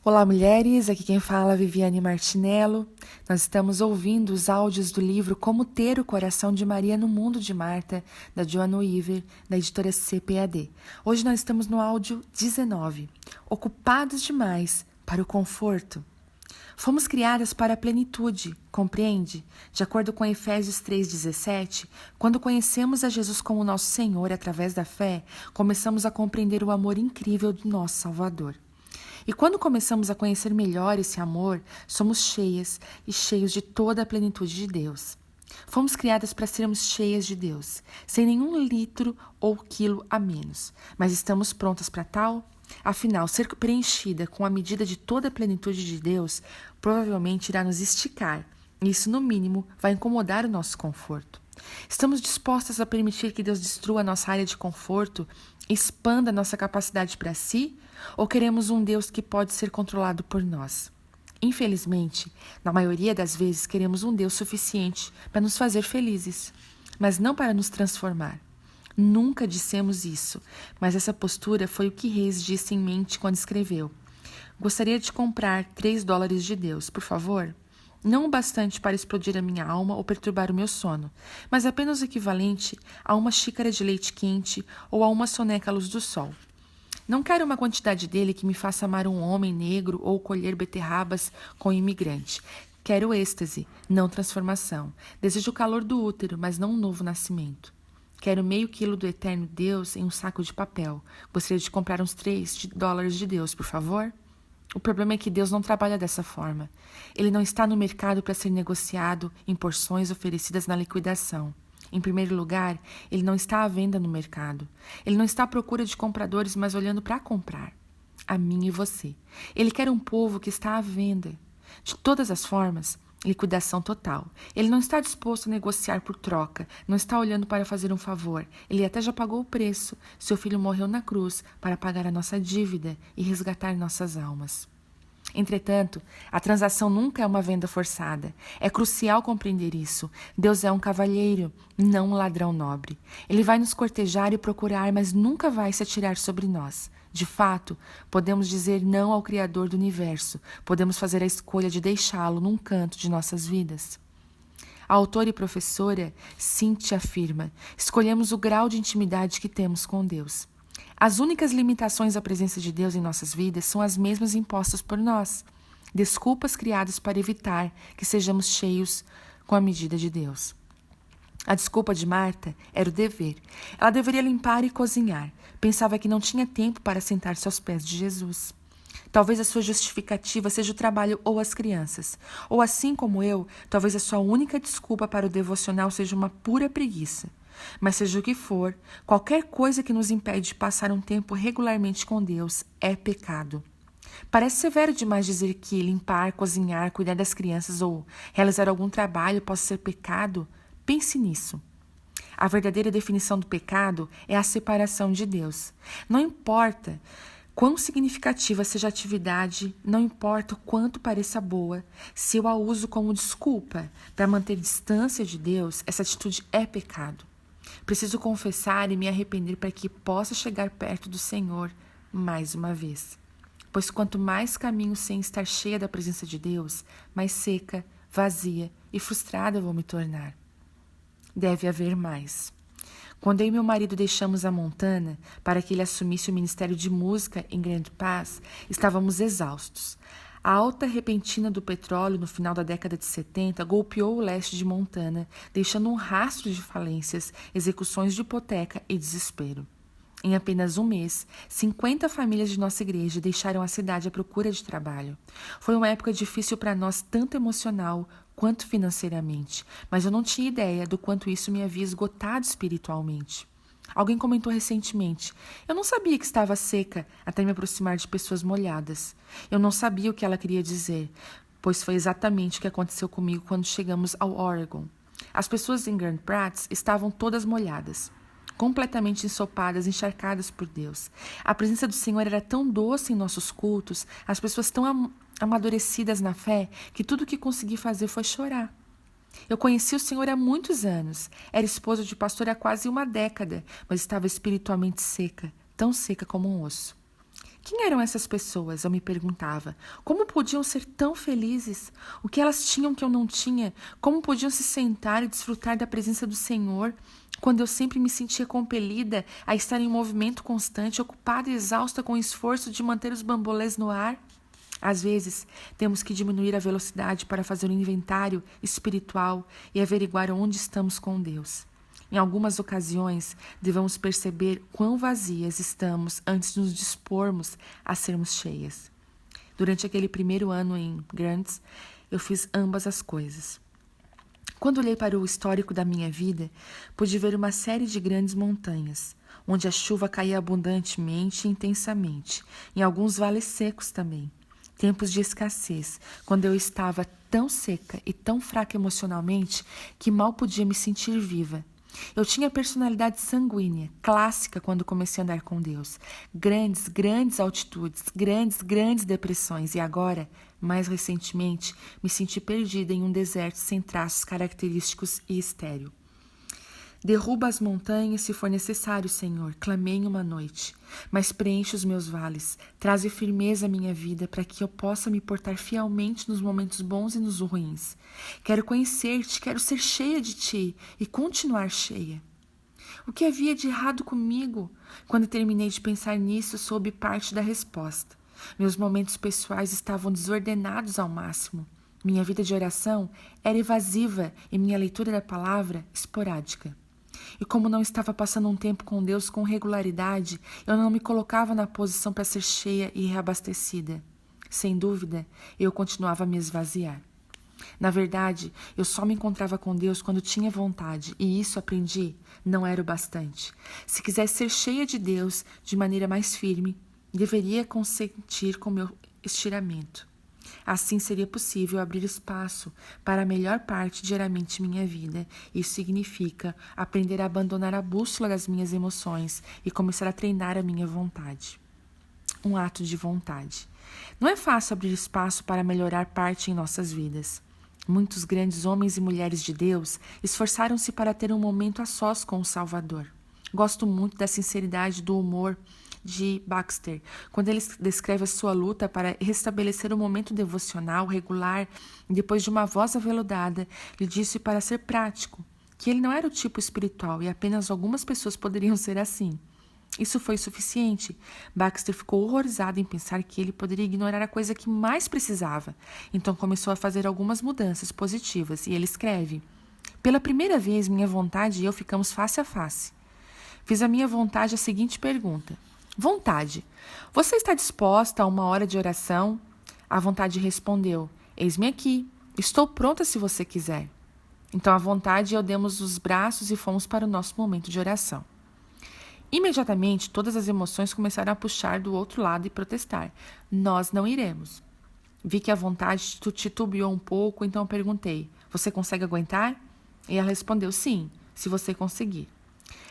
Olá, mulheres, aqui quem fala é Viviane Martinello. Nós estamos ouvindo os áudios do livro Como Ter o Coração de Maria no Mundo de Marta, da Joan Weaver, da editora CPAD. Hoje nós estamos no áudio 19, Ocupados Demais para o Conforto. Fomos criadas para a plenitude, compreende? De acordo com Efésios 3,17, quando conhecemos a Jesus como nosso Senhor através da fé, começamos a compreender o amor incrível do nosso Salvador. E quando começamos a conhecer melhor esse amor, somos cheias e cheios de toda a plenitude de Deus. Fomos criadas para sermos cheias de Deus, sem nenhum litro ou quilo a menos. Mas estamos prontas para tal? Afinal, ser preenchida com a medida de toda a plenitude de Deus provavelmente irá nos esticar. E isso, no mínimo, vai incomodar o nosso conforto. Estamos dispostas a permitir que Deus destrua a nossa área de conforto, expanda a nossa capacidade para si? Ou queremos um Deus que pode ser controlado por nós? Infelizmente, na maioria das vezes queremos um Deus suficiente para nos fazer felizes, mas não para nos transformar. Nunca dissemos isso, mas essa postura foi o que Reis disse em mente quando escreveu: "Gostaria de comprar $3 de Deus, por favor?" Não o bastante para explodir a minha alma ou perturbar o meu sono, mas apenas o equivalente a uma xícara de leite quente ou a uma soneca à luz do sol. Não quero uma quantidade dele que me faça amar um homem negro ou colher beterrabas com um imigrante. Quero êxtase, não transformação. Desejo o calor do útero, mas não um novo nascimento. Quero meio quilo do eterno Deus em um saco de papel. Gostaria de comprar uns $3 de Deus, por favor? O problema é que Deus não trabalha dessa forma. Ele não está no mercado para ser negociado em porções oferecidas na liquidação. Em primeiro lugar, ele não está à venda no mercado. Ele não está à procura de compradores, mas olhando para comprar. A mim e você. Ele quer um povo que está à venda. De todas as formas, liquidação total. Ele não está disposto a negociar por troca, não está olhando para fazer um favor. Ele até já pagou o preço. Seu filho morreu na cruz para pagar a nossa dívida e resgatar nossas almas. Entretanto, a transação nunca é uma venda forçada. É crucial compreender isso. Deus é um cavalheiro, não um ladrão nobre. Ele vai nos cortejar e procurar, mas nunca vai se atirar sobre nós. De fato, podemos dizer não ao Criador do Universo. Podemos fazer a escolha de deixá-lo num canto de nossas vidas. A autora e professora Cynthia afirma: escolhemos o grau de intimidade que temos com Deus. As únicas limitações à presença de Deus em nossas vidas são as mesmas impostas por nós. Desculpas criadas para evitar que sejamos cheios com a medida de Deus. A desculpa de Marta era o dever. Ela deveria limpar e cozinhar. Pensava que não tinha tempo para sentar-se aos pés de Jesus. Talvez a sua justificativa seja o trabalho ou as crianças. Ou assim como eu, talvez a sua única desculpa para o devocional seja uma pura preguiça. Mas seja o que for, qualquer coisa que nos impede de passar um tempo regularmente com Deus é pecado. Parece severo demais dizer que limpar, cozinhar, cuidar das crianças ou realizar algum trabalho possa ser pecado. Pense nisso. A verdadeira definição do pecado é a separação de Deus. Não importa quão significativa seja a atividade, não importa o quanto pareça boa, se eu a uso como desculpa para manter distância de Deus, essa atitude é pecado. Preciso confessar e me arrepender para que possa chegar perto do Senhor mais uma vez. Pois quanto mais caminho sem estar cheia da presença de Deus, mais seca, vazia e frustrada vou me tornar. Deve haver mais. Quando eu e meu marido deixamos a Montana para que ele assumisse o ministério de música em Grand Pass, estávamos exaustos. A alta repentina do petróleo no final da década de 70 golpeou o leste de Montana, deixando um rastro de falências, execuções de hipoteca e desespero. Em apenas um mês, 50 famílias de nossa igreja deixaram a cidade à procura de trabalho. Foi uma época difícil para nós, tanto emocional quanto financeiramente, mas eu não tinha ideia do quanto isso me havia esgotado espiritualmente. Alguém comentou recentemente: eu não sabia que estava seca até me aproximar de pessoas molhadas. Eu não sabia o que ela queria dizer, pois foi exatamente o que aconteceu comigo quando chegamos ao Oregon. As pessoas em Grand Prats estavam todas molhadas, completamente ensopadas, encharcadas por Deus. A presença do Senhor era tão doce em nossos cultos, as pessoas tão amadurecidas na fé, que tudo o que consegui fazer foi chorar. Eu conheci o Senhor há muitos anos. Era esposa de pastor há quase uma década, mas estava espiritualmente seca, tão seca como um osso. Quem eram essas pessoas? Eu me perguntava. Como podiam ser tão felizes? O que elas tinham que eu não tinha? Como podiam se sentar e desfrutar da presença do Senhor, quando eu sempre me sentia compelida a estar em movimento constante, ocupada e exausta com o esforço de manter os bambolês no ar? Às vezes, temos que diminuir a velocidade para fazer um inventário espiritual e averiguar onde estamos com Deus. Em algumas ocasiões, devemos perceber quão vazias estamos antes de nos dispormos a sermos cheias. Durante aquele primeiro ano em Grants, eu fiz ambas as coisas. Quando olhei para o histórico da minha vida, pude ver uma série de grandes montanhas, onde a chuva caía abundantemente e intensamente, em alguns vales secos também. Tempos de escassez, quando eu estava tão seca e tão fraca emocionalmente que mal podia me sentir viva. Eu tinha personalidade sanguínea, clássica quando comecei a andar com Deus. Grandes altitudes, grandes depressões. E agora, mais recentemente, me senti perdida em um deserto sem traços característicos e estéril. Derruba as montanhas se for necessário, Senhor, clamei em uma noite. Mas preenche os meus vales, traze firmeza à minha vida para que eu possa me portar fielmente nos momentos bons e nos ruins. Quero conhecer-te, quero ser cheia de ti e continuar cheia. O que havia de errado comigo? Quando terminei de pensar nisso, soube parte da resposta. Meus momentos pessoais estavam desordenados ao máximo. Minha vida de oração era evasiva e minha leitura da palavra esporádica. E como não estava passando um tempo com Deus com regularidade, eu não me colocava na posição para ser cheia e reabastecida. Sem dúvida, eu continuava a me esvaziar. Na verdade, eu só me encontrava com Deus quando tinha vontade, e isso aprendi, não era o bastante. Se quisesse ser cheia de Deus de maneira mais firme, deveria consentir com meu estiramento. Assim seria possível abrir espaço para a melhor parte diariamente minha vida. Isso significa aprender a abandonar a bússola das minhas emoções e começar a treinar a minha vontade. Um ato de vontade. Não é fácil abrir espaço para melhorar parte em nossas vidas. Muitos grandes homens e mulheres de Deus esforçaram-se para ter um momento a sós com o Salvador. Gosto muito da sinceridade do humor de Baxter, quando ele descreve a sua luta para restabelecer um momento devocional regular e depois de uma voz aveludada, lhe disse para ser prático, que ele não era o tipo espiritual e apenas algumas pessoas poderiam ser assim. Isso foi suficiente. Baxter ficou horrorizado em pensar que ele poderia ignorar a coisa que mais precisava. Então começou a fazer algumas mudanças positivas e ele escreve: pela primeira vez, minha vontade e eu ficamos face a face. Fiz à minha vontade a seguinte pergunta: vontade, você está disposta a uma hora de oração? A vontade respondeu: eis-me aqui, estou pronta se você quiser. Então a vontade e eu demos os braços e fomos para o nosso momento de oração. Imediatamente, todas as emoções começaram a puxar do outro lado e protestar. Nós não iremos. Vi que a vontade titubeou um pouco, então eu perguntei: você consegue aguentar? E ela respondeu: sim, se você conseguir.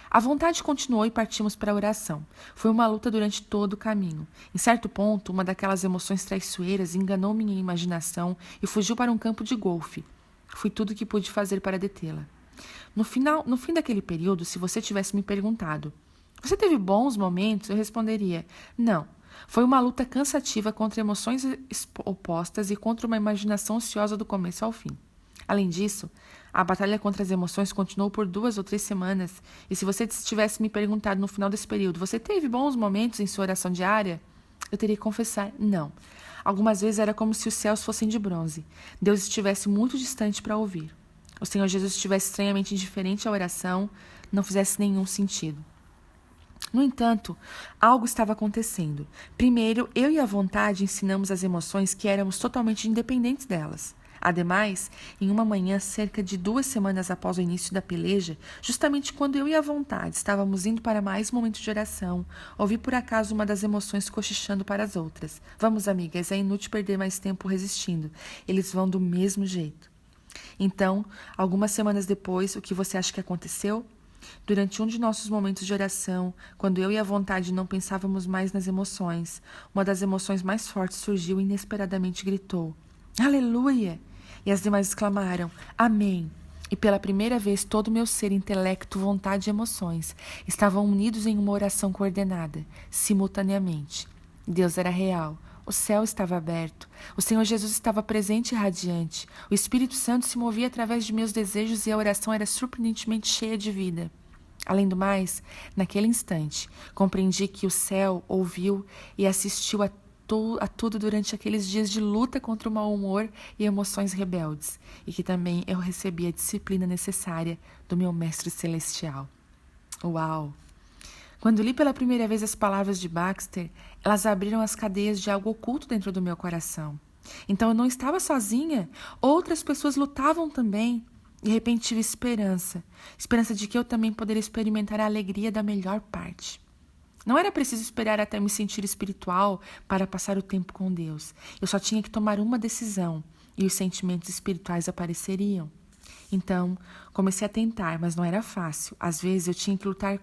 A vontade continuou e partimos para a oração. Foi uma luta durante todo o caminho. Em certo ponto, uma daquelas emoções traiçoeiras enganou minha imaginação e fugiu para um campo de golfe. Fui tudo o que pude fazer para detê-la. No fim daquele período, se você tivesse me perguntado: você teve bons momentos? Eu responderia: não. Foi uma luta cansativa contra emoções opostas e contra uma imaginação ociosa do começo ao fim. Além disso, a batalha contra as emoções continuou por 2 ou 3 semanas, e se você tivesse me perguntado no final desse período: você teve bons momentos em sua oração diária? Eu teria que confessar: não. Algumas vezes era como se os céus fossem de bronze. Deus estivesse muito distante para ouvir. O Senhor Jesus estivesse estranhamente indiferente à oração, não fizesse nenhum sentido. No entanto, algo estava acontecendo. Primeiro, eu e a vontade ensinamos às emoções que éramos totalmente independentes delas. Ademais, em uma manhã, cerca de 2 semanas após o início da peleja, justamente quando eu e a vontade estávamos indo para mais um momento de oração, ouvi por acaso uma das emoções cochichando para as outras: vamos, amigas, é inútil perder mais tempo resistindo. Eles vão do mesmo jeito. Então, algumas semanas depois, o que você acha que aconteceu? Durante um de nossos momentos de oração, quando eu e a vontade não pensávamos mais nas emoções, uma das emoções mais fortes surgiu e inesperadamente gritou: aleluia! E as demais exclamaram: amém! E pela primeira vez todo o meu ser, intelecto, vontade e emoções estavam unidos em uma oração coordenada, simultaneamente. Deus era real. O céu estava aberto. O Senhor Jesus estava presente e radiante. O Espírito Santo se movia através de meus desejos e a oração era surpreendentemente cheia de vida. Além do mais, naquele instante, compreendi que o céu ouviu e assistiu a tudo durante aqueles dias de luta contra o mau humor e emoções rebeldes, e que também eu recebi a disciplina necessária do meu Mestre Celestial. Uau! Quando li pela primeira vez as palavras de Baxter, elas abriram as cadeias de algo oculto dentro do meu coração. Então eu não estava sozinha, outras pessoas lutavam também. De repente tive esperança de que eu também poderia experimentar a alegria da melhor parte. Não era preciso esperar até me sentir espiritual para passar o tempo com Deus. Eu só tinha que tomar uma decisão e os sentimentos espirituais apareceriam. Então, comecei a tentar, mas não era fácil. Às vezes eu tinha que lutar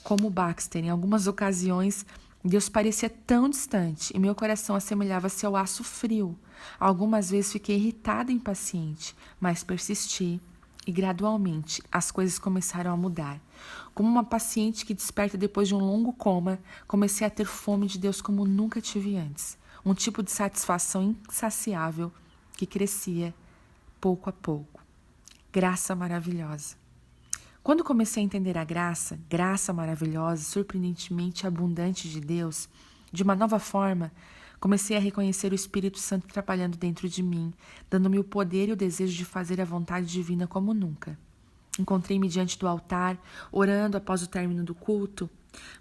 como Baxter. Em algumas ocasiões, Deus parecia tão distante e meu coração assemelhava-se ao aço frio. Algumas vezes fiquei irritada e impaciente, mas persisti e gradualmente as coisas começaram a mudar. Como uma paciente que desperta depois de um longo coma, comecei a ter fome de Deus como nunca tive antes. Um tipo de satisfação insaciável que crescia pouco a pouco. Graça maravilhosa. Quando comecei a entender a graça maravilhosa, surpreendentemente abundante de Deus, de uma nova forma, comecei a reconhecer o Espírito Santo trabalhando dentro de mim, dando-me o poder e o desejo de fazer a vontade divina como nunca. Encontrei-me diante do altar, orando após o término do culto,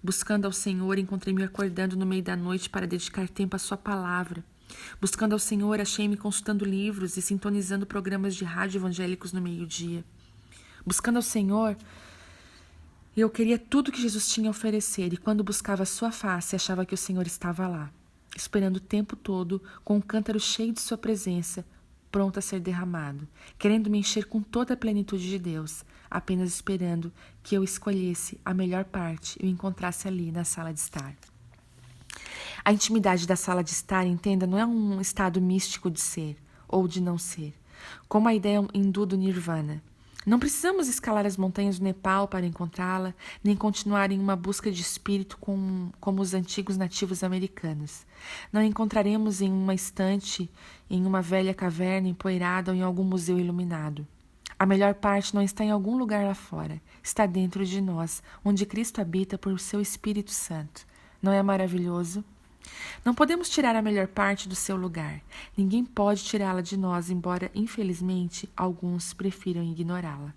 buscando ao Senhor, encontrei-me acordando no meio da noite para dedicar tempo à sua palavra. Buscando ao Senhor, achei-me consultando livros e sintonizando programas de rádio evangélicos no meio-dia. Buscando ao Senhor, eu queria tudo que Jesus tinha a oferecer, e quando buscava a sua face, achava que o Senhor estava lá, esperando o tempo todo, com um cântaro cheio de sua presença, pronto a ser derramado, querendo me encher com toda a plenitude de Deus, apenas esperando que eu escolhesse a melhor parte e o encontrasse ali na sala de estar. A intimidade da sala de estar, entenda, não é um estado místico de ser ou de não ser, como a ideia hindu do Nirvana. Não precisamos escalar as montanhas do Nepal para encontrá-la, nem continuar em uma busca de espírito como os antigos nativos americanos. Não encontraremos em uma estante, em uma velha caverna empoeirada ou em algum museu iluminado. A melhor parte não está em algum lugar lá fora, está dentro de nós, onde Cristo habita por seu Espírito Santo. Não é maravilhoso? Não podemos tirar a melhor parte do seu lugar. Ninguém pode tirá-la de nós, embora, infelizmente, alguns prefiram ignorá-la.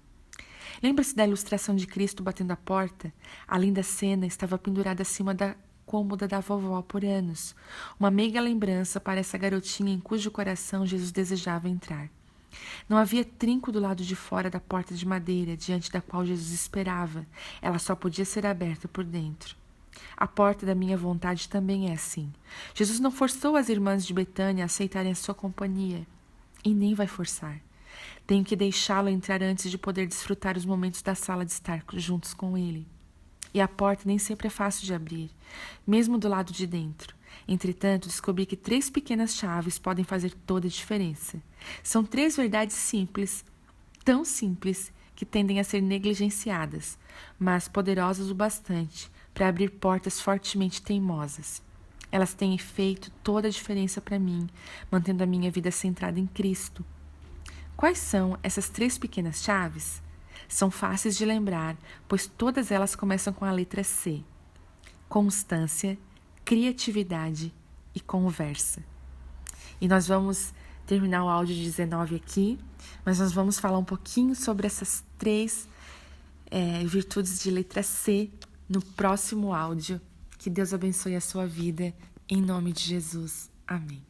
Lembra-se da ilustração de Cristo batendo a porta? A linda cena estava pendurada acima da cômoda da vovó por anos. Uma meiga lembrança para essa garotinha em cujo coração Jesus desejava entrar. Não havia trinco do lado de fora da porta de madeira, diante da qual Jesus esperava. Ela só podia ser aberta por dentro. A porta da minha vontade também é assim. Jesus não forçou as irmãs de Betânia a aceitarem a sua companhia. E nem vai forçar. Tenho que deixá-lo entrar antes de poder desfrutar os momentos da sala de estar juntos com ele. E a porta nem sempre é fácil de abrir, mesmo do lado de dentro. Entretanto, descobri que 3 pequenas chaves podem fazer toda a diferença. São 3 verdades simples, tão simples, que tendem a ser negligenciadas, mas poderosas o bastante para abrir portas fortemente teimosas. Elas têm feito toda a diferença para mim, mantendo a minha vida centrada em Cristo. Quais são essas 3 pequenas chaves? São fáceis de lembrar, pois todas elas começam com a letra C. Constância, criatividade e conversa. E nós vamos terminar o áudio 19 aqui, mas nós vamos falar um pouquinho sobre essas 3 virtudes de letra C no próximo áudio. Que Deus abençoe a sua vida, em nome de Jesus. Amém.